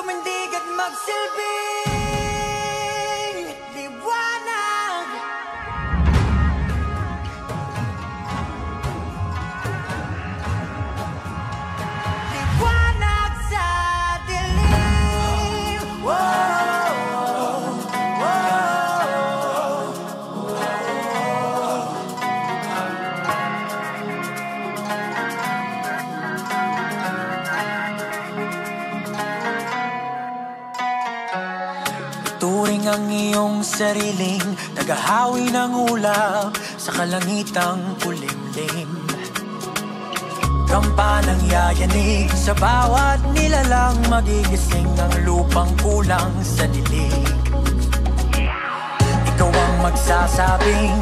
tumindig at magsilbing liwanag. Liwanag sa dilim. Turing ang iyong sariling tagahawi ng ulap sa kalangitang kulimlim. Kampanang yayanig sa bawat nilalang, magigising ang lupang kulang sa dilig. Ikaw ang magsasabing